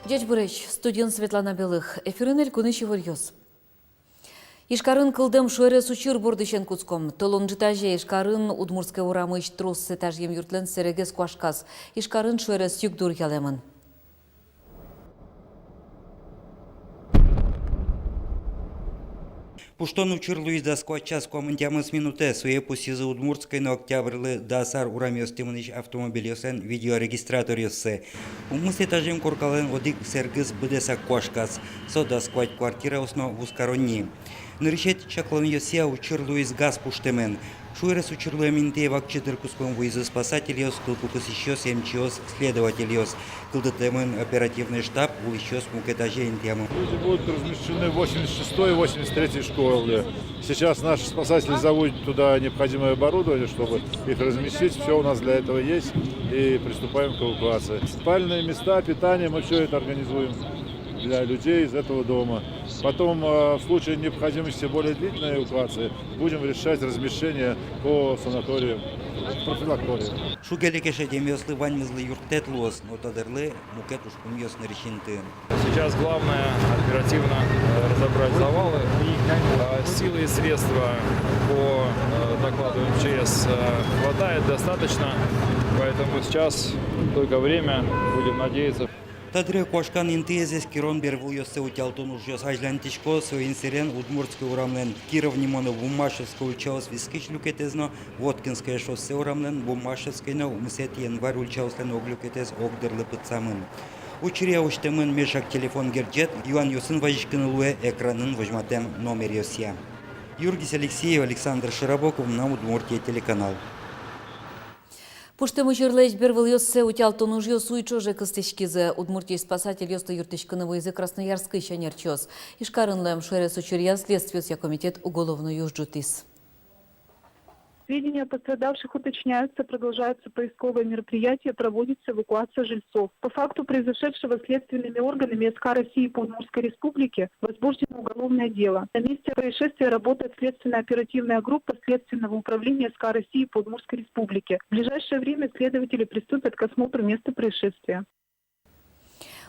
Дядь Буреч, студент Светлана Белых, эфиринель куныши варьёс. Ишкарын кылдым шуэрес учир бордышен куцком. Толон житаже Ишкарын удмуртская урамыш трос сетажем юртлен серегес куашкас. Ишкарын шуэрес югдур ялемын. Пуштон учир Луизда скватчас командямыс минуте суе пусизы удмуртской на октябрлы дасар урамёстимыныш автомобилёсен видеорегистраторёсы. Умыс этажем куркален одик сергыз быдеса куашкас. Сода скват квартира осно вускаронни. Нырышет чаклан ёсия учир Луиз газ пуштемен. Шуерес учирлы минте вакчедыр куском выезды спасателёс, кылкукус ещёс, МЧОС, следователёс. Кылдытемен оперативный штаб, ул ещёс мукэтаже интему. Люди будут размещены в 86-й и 83-й школе. Сейчас наши спасатели заводят туда необходимое оборудование, чтобы их разместить. Все у нас для этого есть. И приступаем к эвакуации. Спальные места, питание, мы все это организуем для людей из этого дома. Потом, в случае необходимости более длительной эвакуации, будем решать размещение по санаториям, профилакториям. Шугеликеше демёслы ваньмызлы юртет лос, но тадырлы мукет ушкун ёс нарышинты. Сейчас главное оперативно разобрать завалы. Силы и средства по докладу МЧС хватает достаточно, поэтому сейчас только время, будем надеяться. Тадре кошкан интезес Кирон бервул ёссе утялтун уж ёс ажлантичко своин сирен удмуртский урамлен Киров Нимонов Бумашевского учалось вискич люкетезно Воткинское шоссе урамлен Бумашевский но умсет январь учалслен оглюкетез огдерлы пыцамын. Учиря уштемын мешак телефон герджет Иван Йосын вajishкын луэ экранын вожматем номер ёсия. Юргис Алексеев, Александр Широбоков на Удмуртия телеканал. Пуштем учерлеч бервыл ёссе утялтон уж ёс уйчоже кыстышкизе. Удмуртий спасатель ёсты юртышкыны выезды Красноярской щанерчёс. Ишкарынлэм шуэрес учирья следствия комитет уголовную южджутис. Сведения о пострадавших уточняются, продолжаются поисковые мероприятия, проводится эвакуация жильцов. По факту произошедшего следственными органами СК России по Удмуртской республике возбуждено уголовное дело. На месте происшествия работает следственно-оперативная группа Следственного управления СК России по Удмуртской республике. В ближайшее время следователи приступят к осмотру места происшествия.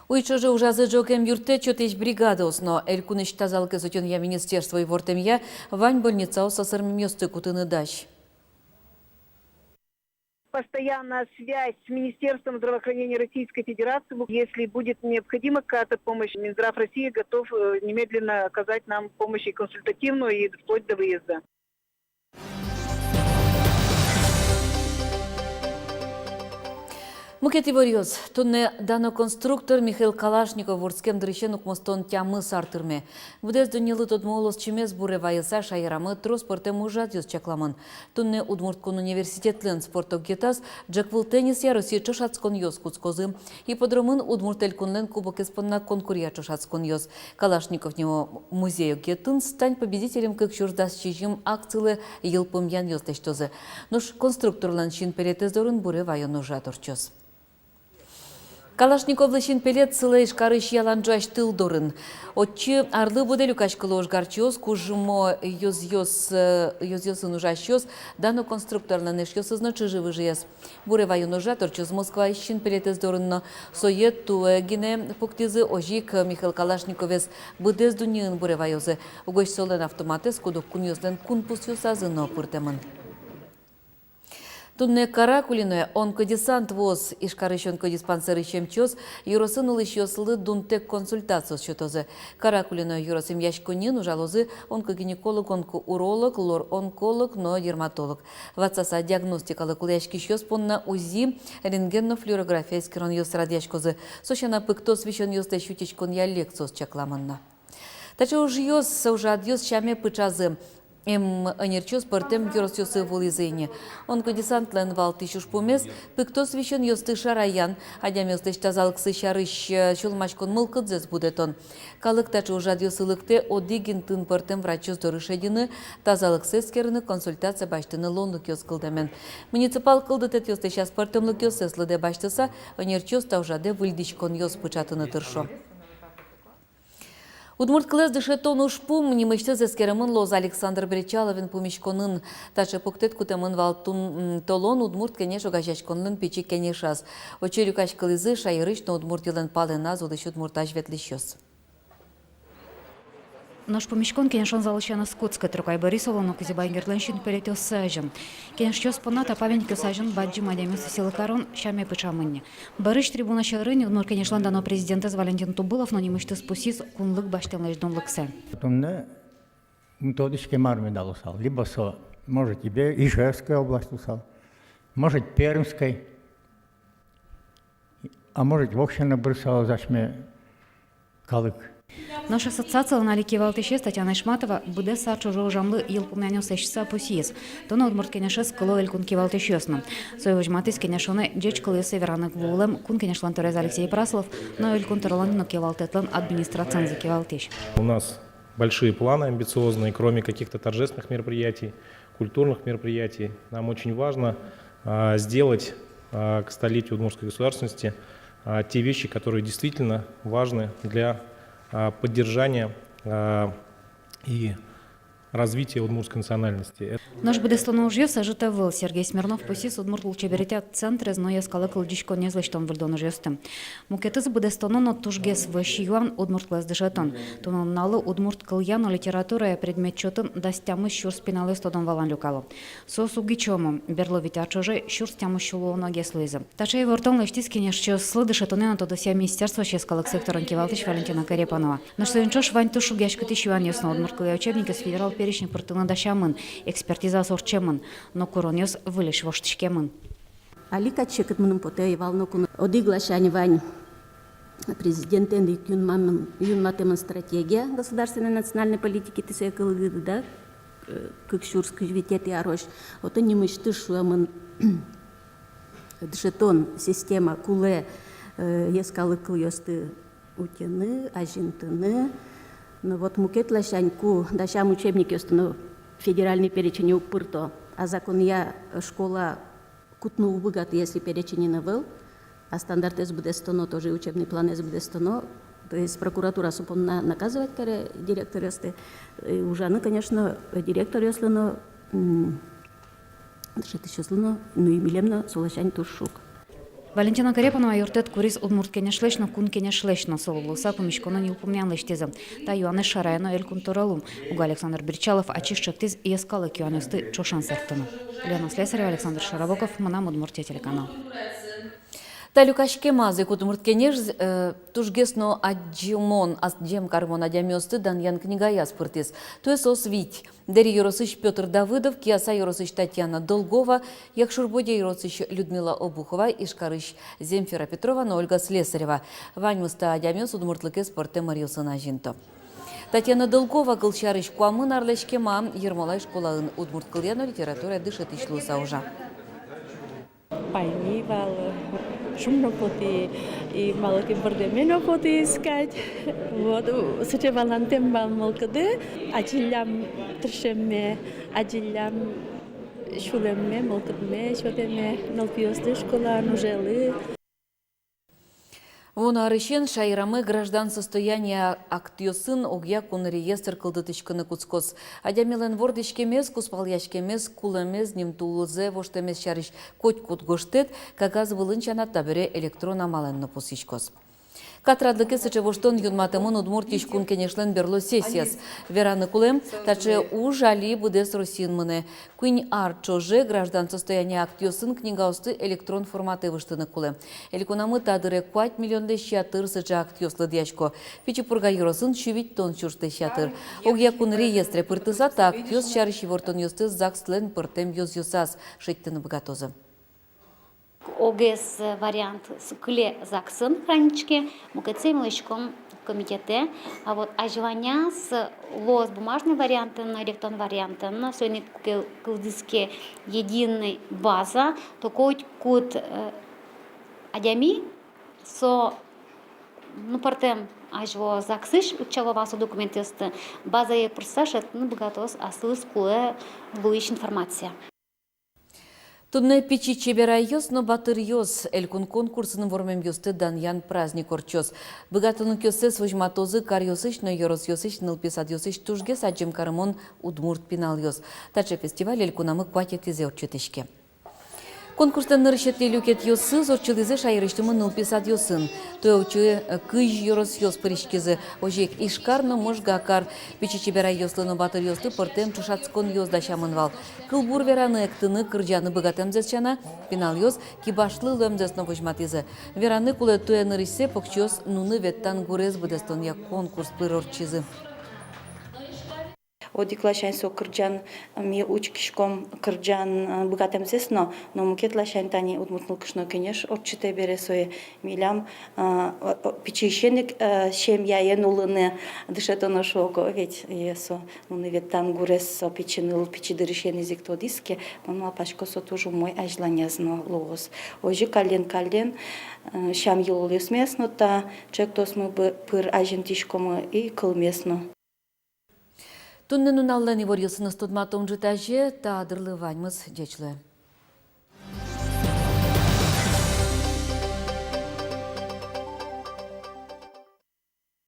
Уйчоже ужазы джокем юрте чотыч бригада осно. Элькуныш тазалки зотен я министерство и вортем я вань больница осасарм месты кутыны дащ. Постоянная связь с Министерством здравоохранения Российской Федерации. Если будет необходима какая-то помощь, Минздрав России готов немедленно оказать нам помощь и консультативную, и вплоть до выезда. Мукети варьёз. Тунне дано конструктор Михаил Калашников ворскем дрыщенук мостон тямы сартырме. Вдез донелы тодмолос чемес буре вайыса шайрамы транспортем ужат ёс чакламын. Тунне Удмурткон университетлен спорток гетас джаквыл теннис я Россия чошацкон ёс куцкозы. И подромын Удмуртелькунлен кубок испанна конкурия чошацкон ёс. Калашников него музею гетын стань победителем как чуждас чижим акцийлы йылпым ян ёс тештозы. Нуш конструкторлан чин перетездорын буре вайон ужат орчоз. Калашников лыщин пелет сылы ишкарыш яланджаш тылдорын. Отчы арлы буделю качкылы ошгарчиоз, кужмо ёз-ёсын ужащиоз, дано конструкторлан эшьёсызно чыжывы жиес. Буре вайон ужат орчоз Москва ищин пелетез дорынно. Соет туэгине пуктизы ожик Михаил Калашниковес быдез дуньын буре вайозы. Угощ солен автоматез кудок кун ёзлен кун пус ёсазыно пыртемын. Тунне каракулине онкодесант воз ишкарыш онкодиспансер ищемчоз юросын улышёслы дунтек консультациос счетозы. Каракулине юросым яшконин ужалозы онкогинеколог, онкоуролог, лор-онколог, но дерматолог. Ватсаса диагностикалы куляшки щёс понна УЗИ рентгенно-флюорография скирон ёс радяшкозы. Сощана пыктос вишен ёс тещутичкон я лекциос чакламанна. Тача уж ёс ужад ёс чаме пычазы. Анерчоз портем юросёсы волизейне. Онкодесантлен вал тишуш помес, пыктос вишен ёсты шараян, адям ёстыш тазалыксы шарыш чулмачкон мылкыдзес будетон. Калык тачу ужад ёсылыкте одигин тын портем врачоз дорышедины, тазалыксы скерыны консультация баштыны лонлык ёс кылдамен. Муниципал кылдытет ёстыш портемлык ёсеслыде баштыса, анерчоз та ужаде выльдичкон ёс пычатыны тыршо. Удмурт клес дыше тону шпум, немеште зескеремын лоз Александр Бречаловин помещконын. Таче пуктет кутемын валтун толон удмурт кенеш огажачконлын печи кенешас. Очерюкач кылызы шайрыч, но удмурт елен палена зудыш удмуртаж ветлищёс. Наш помещкон кенешон залучена скутска трукай Борисова, но кузибай герленщин перетел сажен. Кенешчос поната павеньки сажен баджи мадямис силакарон шаме пычамынне. Барыш трибуна шелрыни удмурт кенешлан дано президента Валентин Тубылов, но не мышты спусис кунлык баштенлэш дунлыксе. Потом методический армии дал усал. Либо может тебе Ижевская область усал, может Пермской, а может вообще набросал зачме калык. Наша ассоциация аналики Валтыше Татьяна Ишматова буде сарчу жамлы ел помяню сещса посиес. То на удмурт кенешес кыло эль кунки Валтышесна. Сой вожматыс кенешоны джеч кылы северанок вулем кун кенешлан Торез Алексей Праслов, но эль кунтерлан но кевалтетлан администрацион за кевалтыш. У нас большие планы амбициозные, кроме каких-то торжественных мероприятий, культурных мероприятий. Нам очень важно сделать к столетию удмуртской государственности те вещи, которые действительно важны для поддержания и развития удмуртской национальности. Наш буде станужьев сажите выл Сергей Смирнов посис удмурт лучеберите центр зноя скалы кылдичко не злечтом вылдонужьевстым. Мукетыз буде стануно тужгес ващиюан удмурт класс дышетон. Тунонналы удмурт кыльяно литература предметчотын дастямы щур спиналы стодон валан люкало. Сосуги чому берло витячоже щур стямы щулуоно геслызы. Тачей вортон лештис кенешчо слы дышетонен то дося министерство щескалык секторон Кивалтыч Валентина Карепанова. Наш союнчош вань тушу гяшкаты щуан ясно удмурт кылья учебники с федерал перечень портына дашамын, экспертиза сорчемын, но коронёс вылеш воштышкемын. Алика чекет мыным поте вално кун одиглашани вань президентен юнматемын стратегия государственной национальной политики тесе кылгыды да кыкшурский витет и арош. Ото немышты шуамын дшетон система куле ескалы кыльёсты утены, ажинтыны. Но вот мукет лашаньку, дашам учебники устану федеральный перечень упырто, а закон я школа кутну убыгат, если перечень не навел, а стандарт СБД-100, тоже учебный план СБД-100, то есть прокуратура супомна наказывать каре директор если уже, ну, конечно, директор если, но ну и милемно сулашань тушук. Валентина Карепанова юртет курис удмурт кенешлешно кун кенешлешно сололуса помещкона не упомян лештеза. Та юане шарайно эль кунторалум. Уга Александр Бричалов очищектиз и эскалы кюанесты чошан сертану. Лена Слесарева, Александр Шарабоков, Манам Удмуртия телеканал. Талюкашке мазы кутумурт кенеш тужгесно аджимон аджем кармон адямёсты даньян книгая спыртис. То есть освить. Дери Юросыч Петр Давыдов, Киаса Юросыч Татьяна Долгова, Якшурбодя Юросыч Людмила Обухова, Ишкарыч Земфира Петрова, но Ольга Слесарева. Ваньмыста адямёс удмуртлыке спорте Марьюсына жинто. Татьяна Долгова кылчарыч куамын арлешке мам Ермолай школаын удмурт кыльяно литература дышет ишлуса уже. Шумно поти и малки бордемено поти искать. Вот, суче валантем балмалкаде, ажилям трешеме, ажилям шулеме, малкадме, шодеме, налпиосты школа, нужелы. Вон арыщен шайрамы граждан состояния актиосын огья кун реестр кылдытычкыны куцкос. Адямилен вордышкемес, куспаляшкемес, кулемес, немтулызе, воштемес шарыш коть-кут гоштет, кагаз вылынчана табере электрона маленны посичкос. Катрадлыке сычевоштон юнматымын удмуртиш кун кенешлен берло сессияс. Вераны кулем, таче ужали будес росинмыны. Куинь арчоже граждан состояния актиосын книгаусты электрон форматы выштыны кулем. Эликунамы тадыре 4 миллион дещатыр сыча актиослы дьячко. Пичипурга юросын чувить тон чуршты щатыр. Огья кун реестре пыртыса та актиос чарыщи вортон юсты закслен пыртем юз юсас шиттыны богатозы. ОГС вариант с кле заксын хранички, мукацем лычком комитете, а вот ажваня с лос бумажный вариант на электронный вариант на сегодня кылдыске единый база, такой код адями со ну портем ажво заксыш учала вас документисты база е просашет ну богатос асыл скуле луич информация. Тунне печи чебера йос, но батыр йос. Элькун конкурсының вормем йосты даньян праздник орчос. Богатының көсе свожматозы кар йосыш, но йорос йосыш, нылписад йосыш тужге саджим карымон удмурт пинал йос. Таче фестиваль элькунамы кватетизе орчетешке. Конкурстан нырышетли люкет йосы, зорчылызе шайрыштымы нылписад йосын. Туяучы кыж йорос йос пырышкезы. Ожек ишкарно можгакар. Печи чебера йослыны батыр йосты пыртем чушацкон йозда шамынвал. Кылбур вераны эктыны кыржаны богатемзес чана. Пинал йос кибашлы лөмзес новожматизы. Вераны куле туя нырышсе покчос нуны веттан гурез будестон я конкурс пырорчизы. Одиклашайн кырджан ми учкишком кырджан богатемзес, но мукетлашайн тани удмуртнул кышно кенеш орчите бересое милям печищенник шем яен улыны дышетоно шоко ведь есо нуны веттан гурес печеныл печидырышен язык то диске мама пашко со тоже мой ажланязно лоос ожи кален шам юлес местно та чектос мы пыр ажентишкому и кылмесно. Туннен уналлани вор йосыны студматом житаже та адырлы ваньмыз дечлы.